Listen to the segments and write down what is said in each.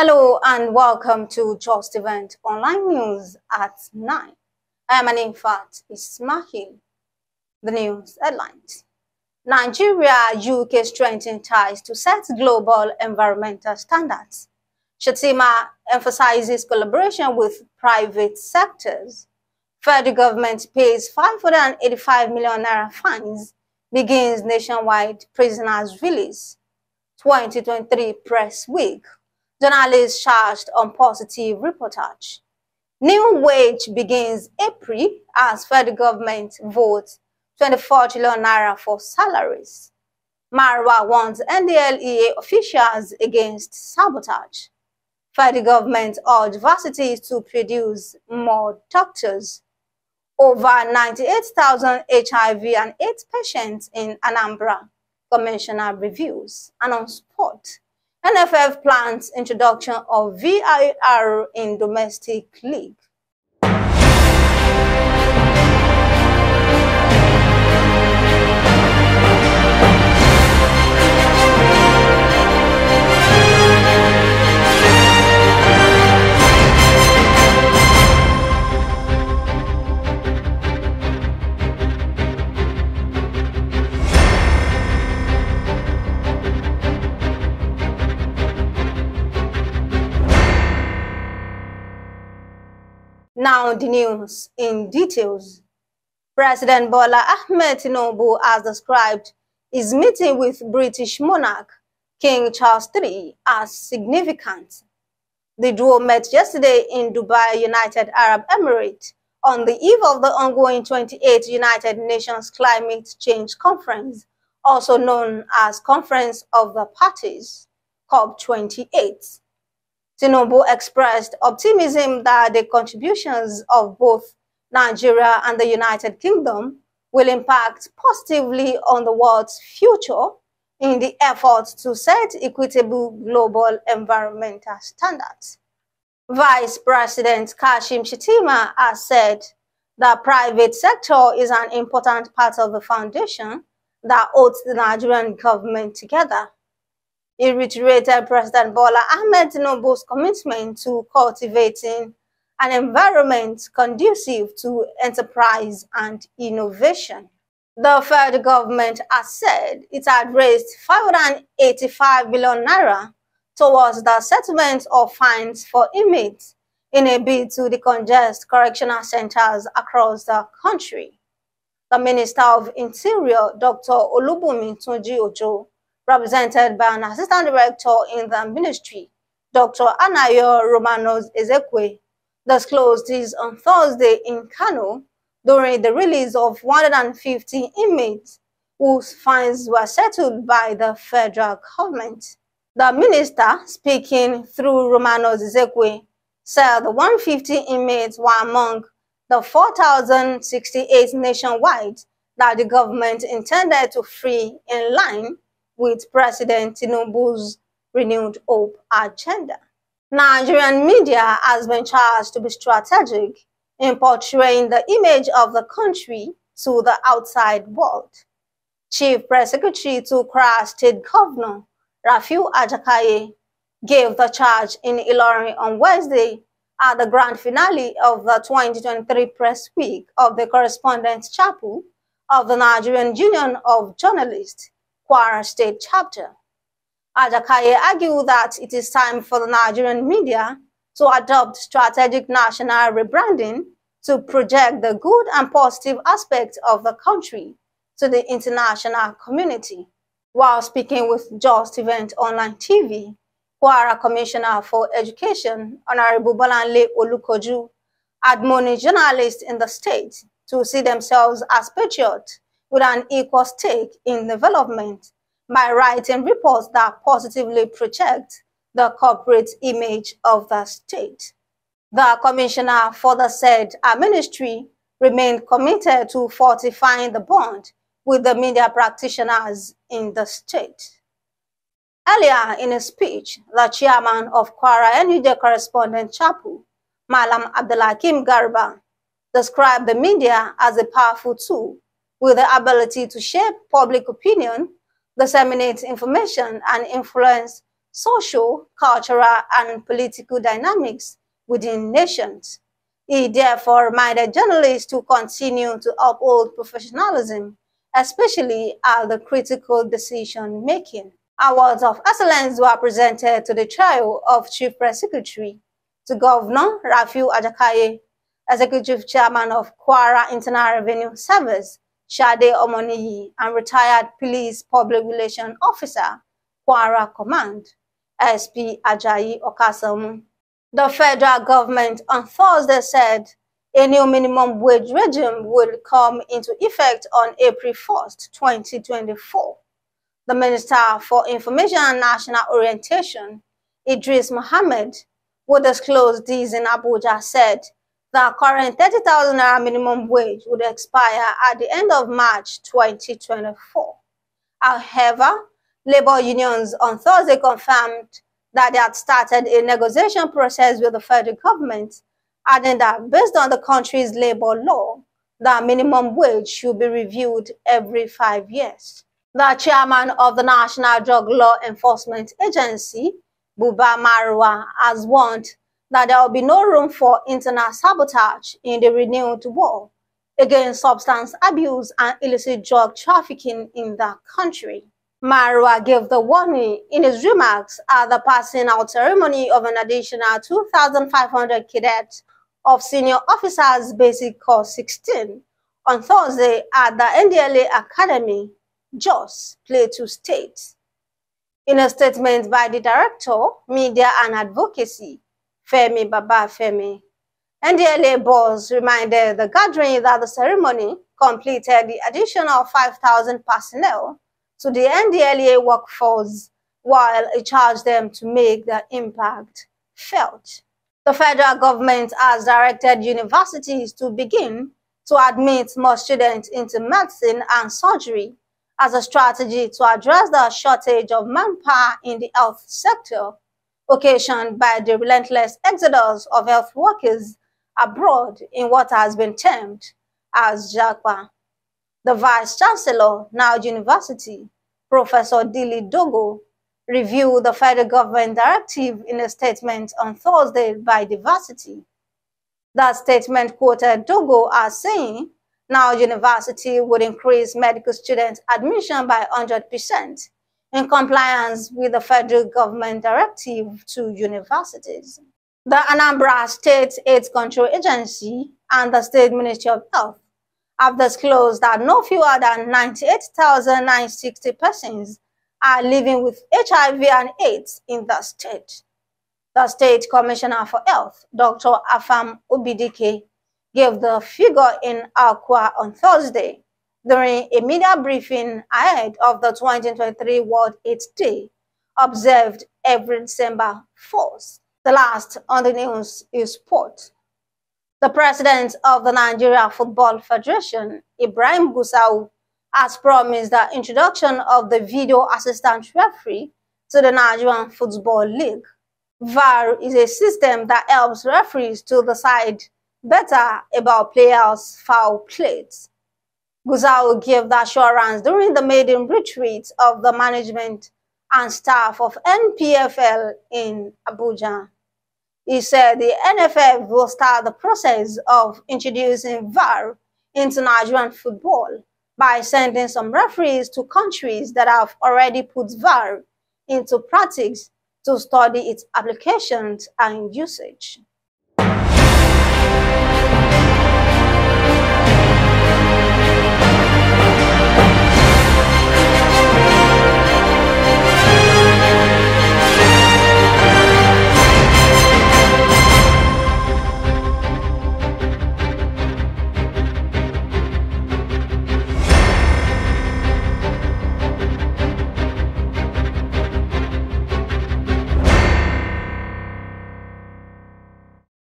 Hello and welcome to Justeventonline News at 9. I am Anambra Ismail. The news headlines. Nigeria-UK strengthen ties to set global environmental standards. Shettima emphasizes collaboration with private sectors. Federal government pays 585 million naira fines, begins nationwide prisoners release. 2023 Press Week. Journalists charged on positive reportage. New wage begins April as federal government votes 24 trillion naira for salaries. Marwa warns NDLEA officials against sabotage. Federal government urged varsities to produce more doctors. Over 98,000 HIV and AIDS patients in Anambra. Commissioner reviews. And on sport, NFF plans introduction of VAR in domestic league. Now the news in details. President Bola Ahmed Tinubu has described his meeting with British monarch King Charles III as significant. The duo met yesterday in Dubai, United Arab Emirates, on the eve of the ongoing 28th United Nations Climate Change Conference, also known as Conference of the Parties, COP28. Tinubu expressed optimism that the contributions of both Nigeria and the United Kingdom will impact positively on the world's future in the effort to set equitable global environmental standards. Vice President Kashim Shettima has said the private sector is an important part of the foundation that holds the Nigerian government together. He reiterated President Bola Ahmed Tinubu's commitment to cultivating an environment conducive to enterprise and innovation. The federal government has said it had raised 585 billion naira towards the settlement of fines for inmates in a bid to decongest correctional centers across the country. The Minister of Interior, Dr. Olubunmi Tunji Ojo, represented by an assistant director in the ministry, Dr. Anayo Romanos Ezekwe, disclosed this on Thursday in Kano during the release of 150 inmates whose fines were settled by the federal government. The minister, speaking through Romanos Ezekwe, said the 150 inmates were among the 4,068 nationwide that the government intended to free in line with President Tinubu's renewed hope agenda. Nigerian media has been charged to be strategic in portraying the image of the country to the outside world. Chief Press Secretary to Kwara State Governor Rafiu Ajakaye gave the charge in Ilorin on Wednesday at the grand finale of the 2023 Press Week of the Correspondents' Chapel of the Nigerian Union of Journalists, Kwara State Chapter. Ajakaye argued that it is time for the Nigerian media to adopt strategic national rebranding to project the good and positive aspects of the country to the international community. While speaking with Justeventonline TV, Kwara Commissioner for Education, Honorable Bolanle Olukoju, admonished journalists in the state to see themselves as patriots with an equal stake in development by writing reports that positively project the corporate image of the state. The commissioner further said our ministry remained committed to fortifying the bond with the media practitioners in the state. Earlier in a speech, the chairman of Kwara NUJ Correspondent Chapel, Malam Abdulhakim Garba, described the media as a powerful tool with the ability to shape public opinion, disseminate information, and influence social, cultural, and political dynamics within nations. He therefore reminded journalists to continue to uphold professionalism, especially at the critical decision-making. Awards of excellence were presented to the trio of Chief Press Secretary, to Governor Rafiu Ajakaye, Executive Chairman of Kwara Internal Revenue Service, Shade Omoniyi, and retired Police Public Relations Officer, Kwara Command, SP Ajayi Okasamu. The federal government on Thursday said a new minimum wage regime will come into effect on April 1st, 2024. The Minister for Information and National Orientation, Idris Mohammed, who disclosed this in Abuja, said the current 30,000 naira minimum wage would expire at the end of March 2024. However, labor unions on Thursday confirmed that they had started a negotiation process with the federal government, adding that based on the country's labor law, the minimum wage should be reviewed every 5 years. The chairman of the National Drug Law Enforcement Agency, Buba Marwa, has warned that there will be no room for internal sabotage in the renewed war against substance abuse and illicit drug trafficking in the country. Marwa gave the warning in his remarks at the passing out ceremony of an additional 2,500 cadets of Senior Officers Basic Course 16 on Thursday at the NDLEA Academy, Jos, Plateau State. In a statement by the Director, Media and Advocacy, Femi Babafemi, NDLEA boss reminded the gathering that the ceremony completed the addition of 5,000 personnel to the NDLEA workforce, while it charged them to make their impact felt. The federal government has directed universities to begin to admit more students into medicine and surgery as a strategy to address the shortage of manpower in the health sector, occasioned by the relentless exodus of health workers abroad in what has been termed as JAPA. The Vice-Chancellor, now University, Professor Dili Dogo, reviewed the federal government directive in a statement on Thursday by the varsity. That statement quoted Dogo as saying, now university would increase medical student admission by 100% in compliance with the federal government directive to universities. The Anambra State AIDS Control Agency and the State Ministry of Health have disclosed that no fewer than 98,960 persons are living with HIV and AIDS in the state. The State Commissioner for Health, Dr. Afam Obidike, gave the figure in Akwa on Thursday during a media briefing ahead of the 2023 World AIDS Day, observed every December 4th. The last on the news is sport. The president of the Nigeria Football Federation, Ibrahim Gusau, has promised the introduction of the video assistant referee to the Nigerian Football League. VAR is a system that helps referees to decide better about players' foul plays. Gusau gave the assurance during the maiden retreat of the management and staff of NPFL in Abuja. He said the NFF will start the process of introducing VAR into Nigerian football by sending some referees to countries that have already put VAR into practice to study its applications and usage.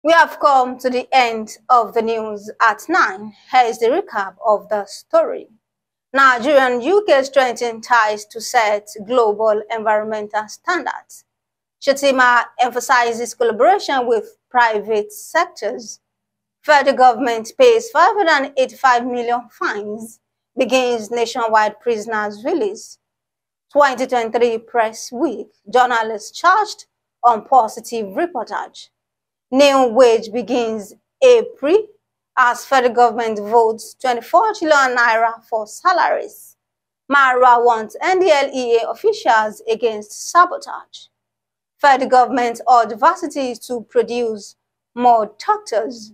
We have come to the end of the news at 9. Here is the recap of the story. Nigeria and UK strengthen ties to set global environmental standards. Shettima emphasizes collaboration with private sectors. Federal government pays 585 million fines, begins nationwide prisoners release. 2023 Press Week, journalists charged on positive reportage. New wage begins April as federal government votes 24 trillion naira for salaries. Marwa wants NDLEA officials against sabotage. Federal government urged varsities to produce more doctors.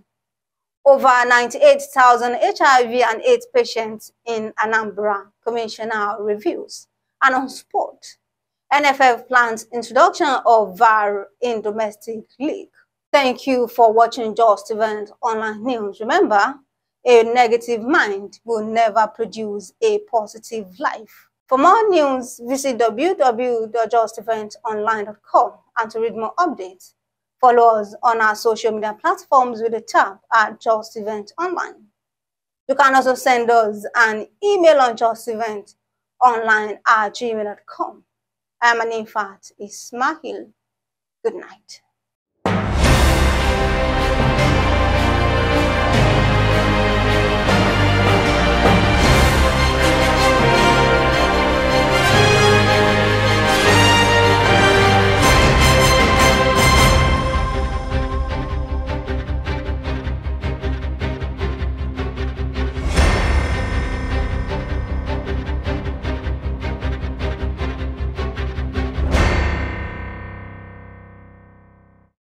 Over 98,000 HIV and AIDS patients in Anambra, Commissioner reviews. And on sport, NFF plans introduction of VAR in domestic league. Thank you for watching Justeventonline News. Remember, a negative mind will never produce a positive life. For more news, visit www.justeventonline.com, and to read more updates, follow us on our social media platforms with the tab at Justeventonline. You can also send us an email on justeventonline@gmail.com. I am Anambra Ismail. Good night.